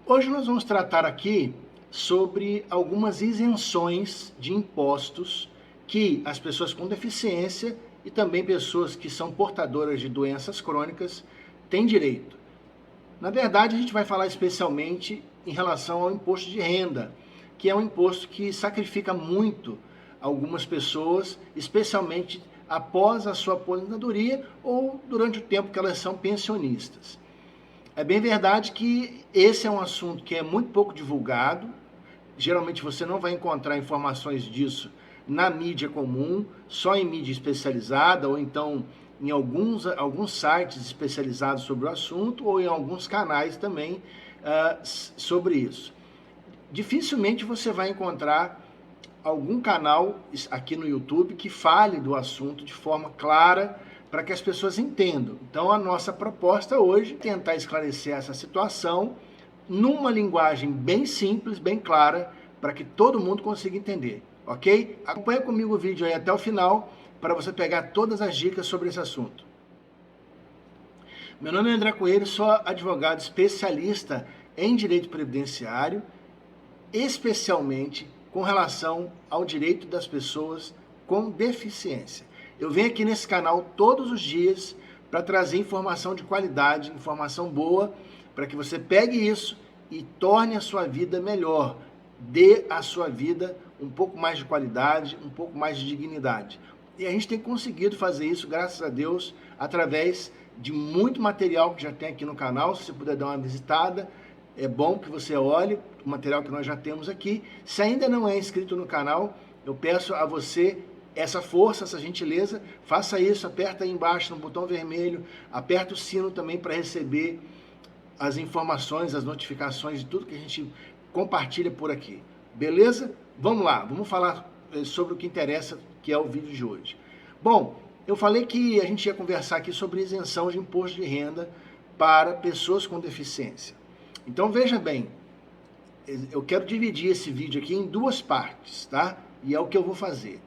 Hoje nós vamos tratar aqui sobre algumas isenções de impostos que as pessoas com deficiência e também pessoas que são portadoras de doenças crônicas têm direito. Na verdade, a gente vai falar especialmente em relação ao imposto de renda, que é um imposto que sacrifica muito algumas pessoas, especialmente após a sua aposentadoria ou durante o tempo que elas são pensionistas. É bem verdade que esse é um assunto que é muito pouco divulgado. Geralmente você não vai encontrar informações disso na mídia comum, só em mídia especializada ou então em alguns sites especializados sobre o assunto ou em alguns canais também sobre isso. Dificilmente você vai encontrar algum canal aqui no YouTube que fale do assunto de forma clara para que as pessoas entendam. Então a nossa proposta hoje é tentar esclarecer essa situação numa linguagem bem simples, bem clara, para que todo mundo consiga entender, ok? Acompanhe comigo o vídeo aí até o final para você pegar todas as dicas sobre esse assunto. Meu nome é André Coelho, sou advogado especialista em direito previdenciário, especialmente com relação ao direito das pessoas com deficiência. Eu venho aqui nesse canal todos os dias para trazer informação de qualidade, informação boa, para que você pegue isso e torne a sua vida melhor. Dê à sua vida um pouco mais de qualidade, um pouco mais de dignidade. E a gente tem conseguido fazer isso, graças a Deus, através de muito material que já tem aqui no canal. Se você puder dar uma visitada, é bom que você olhe o material que nós já temos aqui. Se ainda não é inscrito no canal, eu peço a você essa força, essa gentileza, faça isso, aperta aí embaixo no botão vermelho, aperta o sino também para receber as informações, as notificações de tudo que a gente compartilha por aqui. Beleza? Vamos lá, vamos falar sobre o que interessa, que é o vídeo de hoje. Bom, eu falei que a gente ia conversar aqui sobre isenção de imposto de renda para pessoas com deficiência. Então veja bem, eu quero dividir esse vídeo aqui em duas partes, tá? E é o que eu vou fazer.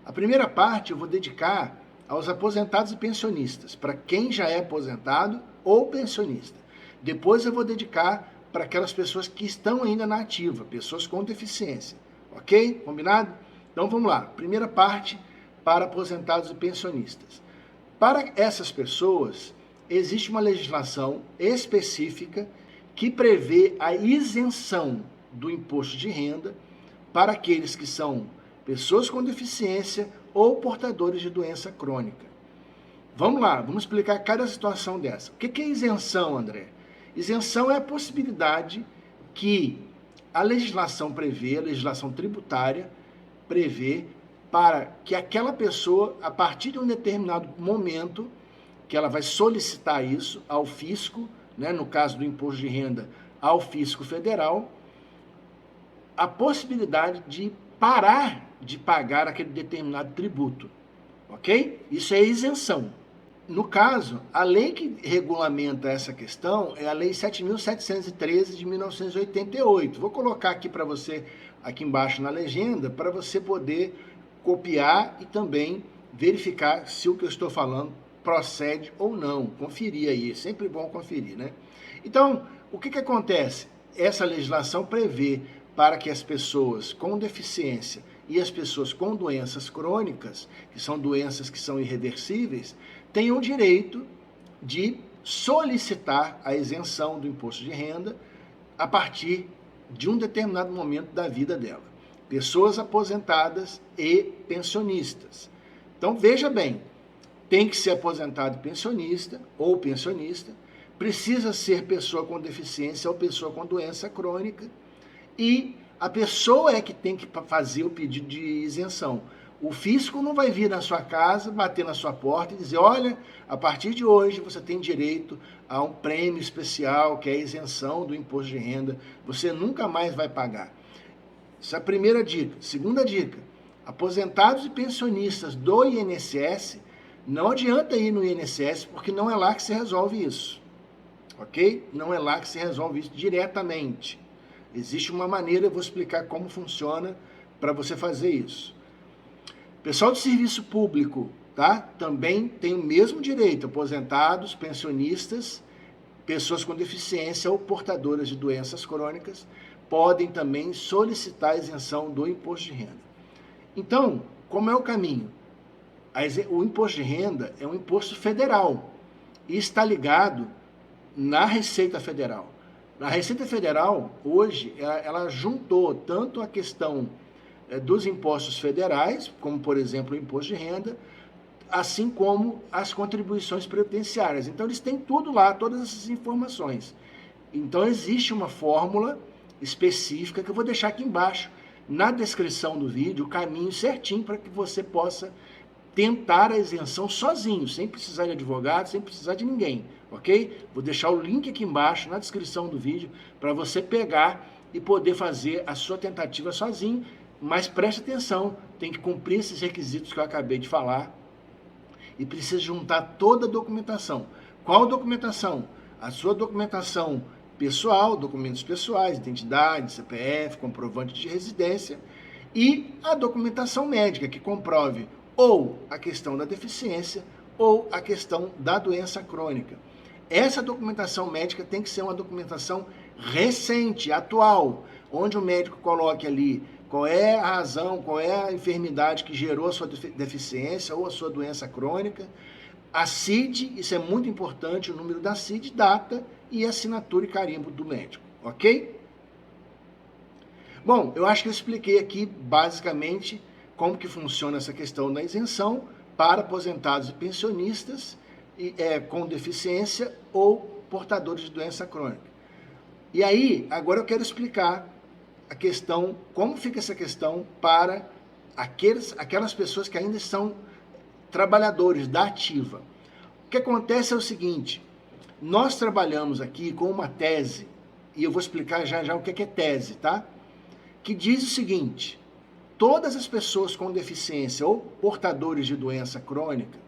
A primeira parte eu vou dedicar aos aposentados e pensionistas, para quem já é aposentado ou pensionista. Depois eu vou dedicar para aquelas pessoas que estão ainda na ativa, pessoas com deficiência. Ok? Combinado? Então vamos lá. Primeira parte para aposentados e pensionistas. Para essas pessoas, existe uma legislação específica que prevê a isenção do imposto de renda para aqueles que são pessoas com deficiência ou portadores de doença crônica. Vamos lá, vamos explicar cada situação dessa. O que é isenção, André? Isenção é a possibilidade que a legislação prevê, a legislação tributária prevê para que aquela pessoa, a partir de um determinado momento, que ela vai solicitar isso ao fisco, né, no caso do imposto de renda, ao fisco federal, a possibilidade de parar de pagar aquele determinado tributo, ok? Isso é isenção. No caso, a lei que regulamenta essa questão é a Lei 7.713 de 1988. Vou colocar aqui para você, aqui embaixo na legenda, para você poder copiar e também verificar se o que eu estou falando procede ou não. Conferir aí, é sempre bom conferir, né? Então, o que acontece? Essa legislação prevê para que as pessoas com deficiência e as pessoas com doenças crônicas, que são doenças que são irreversíveis, tenham o direito de solicitar a isenção do imposto de renda a partir de um determinado momento da vida dela. Pessoas aposentadas e pensionistas. Então, veja bem, tem que ser aposentado e pensionista ou pensionista, precisa ser pessoa com deficiência ou pessoa com doença crônica, e a pessoa é que tem que fazer o pedido de isenção. O fisco não vai vir na sua casa, bater na sua porta e dizer, olha, a partir de hoje você tem direito a um prêmio especial, que é a isenção do imposto de renda, você nunca mais vai pagar. Essa é a primeira dica. Segunda dica, aposentados e pensionistas do INSS, não adianta ir no INSS, porque não é lá que se resolve isso, ok? Não é lá que se resolve isso diretamente. Existe uma maneira, eu vou explicar como funciona para você fazer isso. Pessoal do serviço público tá? Também tem o mesmo direito, aposentados, pensionistas, pessoas com deficiência ou portadoras de doenças crônicas podem também solicitar a isenção do imposto de renda. Então, como é o caminho? O imposto de renda é um imposto federal e está ligado na Receita Federal. A Receita Federal, hoje, ela juntou tanto a questão dos impostos federais, como, por exemplo, o imposto de renda, assim como as contribuições previdenciárias. Então, eles têm tudo lá, todas essas informações. Então, existe uma fórmula específica que eu vou deixar aqui embaixo, na descrição do vídeo, o caminho certinho para que você possa tentar a isenção sozinho, sem precisar de advogado, sem precisar de ninguém, ok? Vou deixar o link aqui embaixo, na descrição do vídeo, para você pegar e poder fazer a sua tentativa sozinho, mas preste atenção, tem que cumprir esses requisitos que eu acabei de falar e precisa juntar toda a documentação. Qual documentação? A sua documentação pessoal, documentos pessoais, identidade, CPF, comprovante de residência e a documentação médica que comprove ou a questão da deficiência ou a questão da doença crônica. Essa documentação médica tem que ser uma documentação recente, atual, onde o médico coloque ali qual é a razão, qual é a enfermidade que gerou a sua deficiência ou a sua doença crônica, a CID, isso é muito importante, o número da CID, data e assinatura e carimbo do médico, ok? Bom, eu acho que eu expliquei aqui basicamente como que funciona essa questão da isenção para aposentados e pensionistas com deficiência ou portadores de doença crônica. E aí, agora eu quero explicar a questão, como fica essa questão para aquelas pessoas que ainda são trabalhadores da ativa. O que acontece é o seguinte, nós trabalhamos aqui com uma tese, e eu vou explicar já já o que é tese, tá? Que diz o seguinte, todas as pessoas com deficiência ou portadores de doença crônica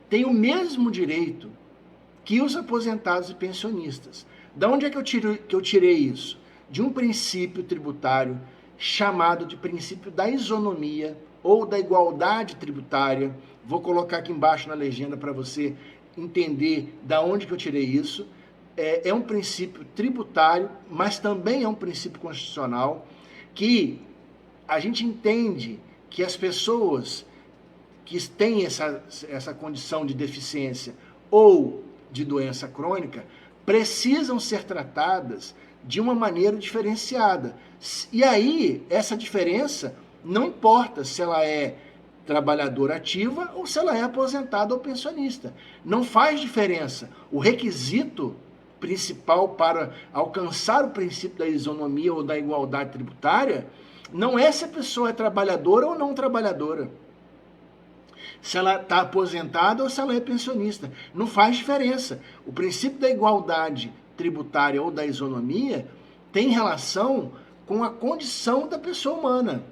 têm o mesmo direito que os aposentados e pensionistas. Da onde é que eu tirei isso? De um princípio tributário chamado de princípio da isonomia ou da igualdade tributária. Vou colocar aqui embaixo na legenda para você entender da onde que eu tirei isso. É um princípio tributário, mas também é um princípio constitucional que a gente entende que as pessoas que têm essa condição de deficiência ou de doença crônica precisam ser tratadas de uma maneira diferenciada. E aí, essa diferença não importa se ela é trabalhadora ativa ou se ela é aposentada ou pensionista. Não faz diferença. O requisito principal para alcançar o princípio da isonomia ou da igualdade tributária não é se a pessoa é trabalhadora ou não trabalhadora. Se ela está aposentada ou se ela é pensionista. Não faz diferença. O princípio da igualdade tributária ou da isonomia tem relação com a condição da pessoa humana.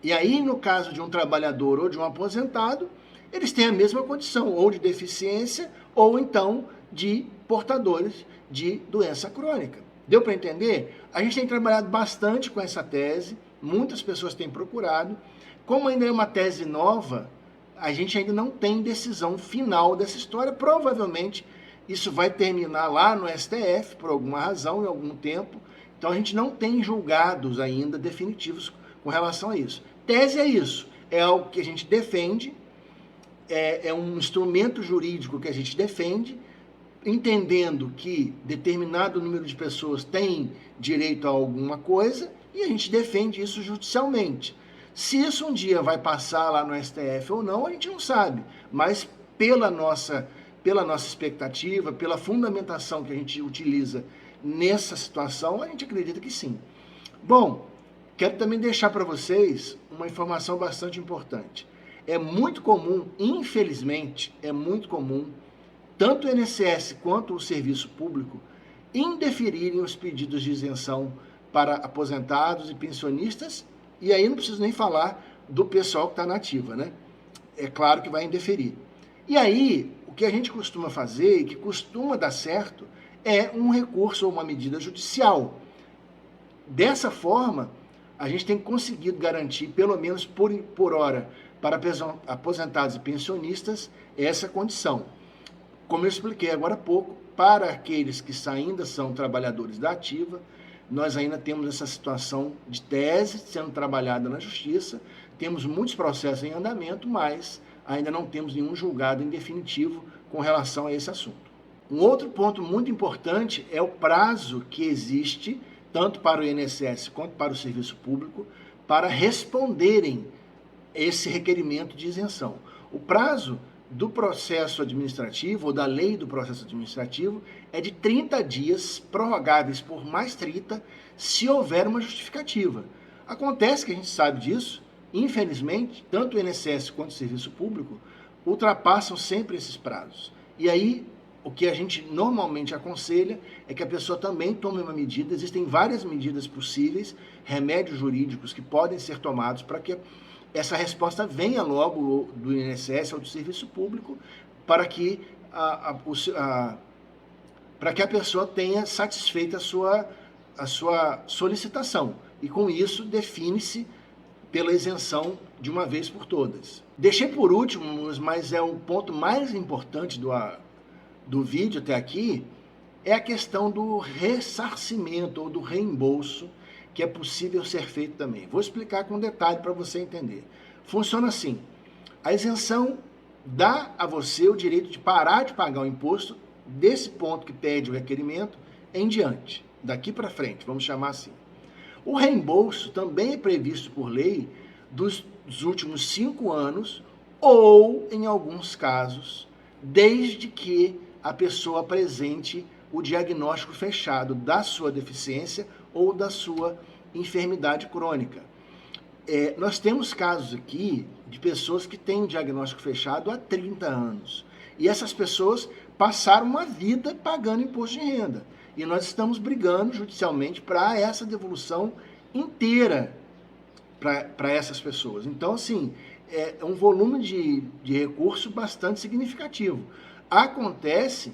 E aí, no caso de um trabalhador ou de um aposentado, eles têm a mesma condição, ou de deficiência, ou então de portadores de doença crônica. Deu para entender? A gente tem trabalhado bastante com essa tese, muitas pessoas têm procurado. Como ainda é uma tese nova, a gente ainda não tem decisão final dessa história. Provavelmente isso vai terminar lá no STF, por alguma razão, em algum tempo. Então a gente não tem julgados ainda definitivos com relação a isso. Tese é isso, é algo que a gente defende, é um instrumento jurídico que a gente defende, entendendo que determinado número de pessoas tem direito a alguma coisa, e a gente defende isso judicialmente. Se isso um dia vai passar lá no STF ou não, a gente não sabe, mas pela nossa expectativa, pela fundamentação que a gente utiliza nessa situação, a gente acredita que sim. Bom, quero também deixar para vocês uma informação bastante importante. É muito comum, infelizmente, é muito comum, tanto o INSS quanto o serviço público indeferirem os pedidos de isenção para aposentados e pensionistas, e aí não preciso nem falar do pessoal que está na ativa, né? É claro que vai indeferir. E aí, o que a gente costuma fazer, e que costuma dar certo, é um recurso ou uma medida judicial. Dessa forma, a gente tem conseguido garantir, pelo menos por hora, para aposentados e pensionistas essa condição. Como eu expliquei agora há pouco, para aqueles que ainda são trabalhadores da ativa, nós ainda temos essa situação de tese sendo trabalhada na Justiça, temos muitos processos em andamento, mas ainda não temos nenhum julgado em definitivo com relação a esse assunto. Um outro ponto muito importante é o prazo que existe, tanto para o INSS quanto para o Serviço Público, para responderem esse requerimento de isenção. O prazo do processo administrativo, ou da lei do processo administrativo, é de 30 dias, prorrogáveis por mais 30, se houver uma justificativa. Acontece que a gente sabe disso, infelizmente, tanto o INSS quanto o Serviço Público ultrapassam sempre esses prazos. E aí, o que a gente normalmente aconselha é que a pessoa também tome uma medida. Existem várias medidas possíveis, remédios jurídicos que podem ser tomados para que essa resposta venha logo do INSS ou do Serviço Público, para que a pessoa tenha satisfeita a sua solicitação. E com isso define-se pela isenção de uma vez por todas. Deixei por último, mas é o ponto mais importante do vídeo até aqui, é a questão do ressarcimento ou do reembolso, que é possível ser feito também. Vou explicar com detalhe para você entender. Funciona assim: a isenção dá a você o direito de parar de pagar o imposto desse ponto que pede o requerimento em diante, daqui para frente, vamos chamar assim. O reembolso também é previsto por lei dos últimos 5 anos ou, em alguns casos, desde que a pessoa apresente o diagnóstico fechado da sua deficiência ou da sua enfermidade crônica. Nós temos casos aqui de pessoas que têm um diagnóstico fechado há 30 anos. E essas pessoas passaram uma vida pagando imposto de renda. E nós estamos brigando judicialmente para essa devolução inteira para essas pessoas. Então, assim, é um volume de recurso bastante significativo. Acontece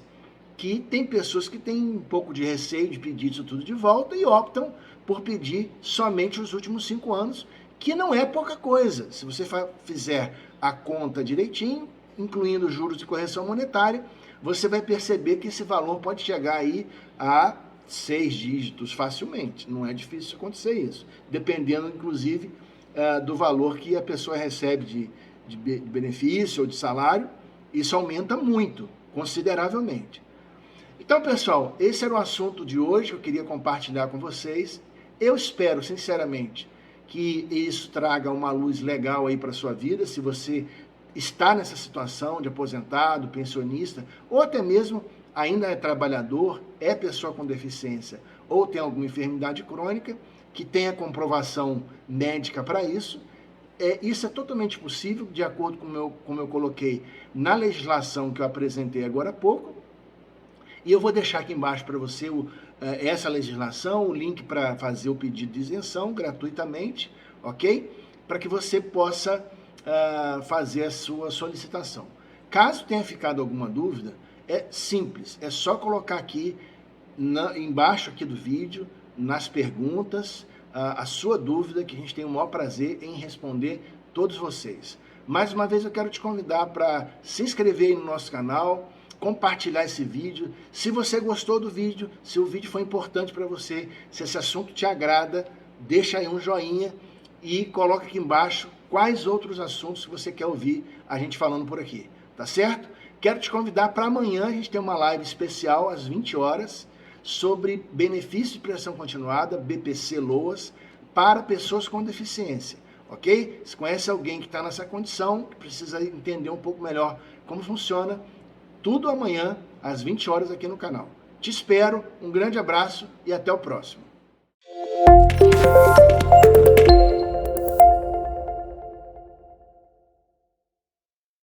que tem pessoas que têm um pouco de receio de pedir isso tudo de volta e optam por pedir somente os últimos 5 anos, que não é pouca coisa. Se você fizer a conta direitinho, incluindo juros e correção monetária, você vai perceber que esse valor pode chegar aí a 6 dígitos facilmente. Não é difícil acontecer isso, dependendo, inclusive, do valor que a pessoa recebe de benefício ou de salário. Isso aumenta muito, consideravelmente. Então, pessoal, esse era o assunto de hoje que eu queria compartilhar com vocês. Eu espero, sinceramente, que isso traga uma luz legal aí para a sua vida, se você está nessa situação de aposentado, pensionista, ou até mesmo ainda é trabalhador, é pessoa com deficiência, ou tem alguma enfermidade crônica, que tenha comprovação médica para isso. Isso é totalmente possível, de acordo com como eu coloquei na legislação que eu apresentei agora há pouco. E eu vou deixar aqui embaixo para você essa legislação, o link para fazer o pedido de isenção gratuitamente, ok? Para que você possa fazer a sua solicitação. Caso tenha ficado alguma dúvida, é simples, é só colocar aqui embaixo aqui do vídeo, nas perguntas, a sua dúvida, que a gente tem o maior prazer em responder todos vocês. Mais uma vez eu quero te convidar para se inscrever aí no nosso canal, compartilhar esse vídeo. Se você gostou do vídeo, se o vídeo foi importante para você, se esse assunto te agrada, deixa aí um joinha e coloca aqui embaixo quais outros assuntos você quer ouvir a gente falando por aqui, tá certo? Quero te convidar para amanhã a gente ter uma live especial às 20 horas sobre benefício de prestação continuada, BPC-LOAS, para pessoas com deficiência, ok? Se conhece alguém que está nessa condição, que precisa entender um pouco melhor como funciona, tudo amanhã às 20 horas aqui no canal. Te espero, um grande abraço e até o próximo.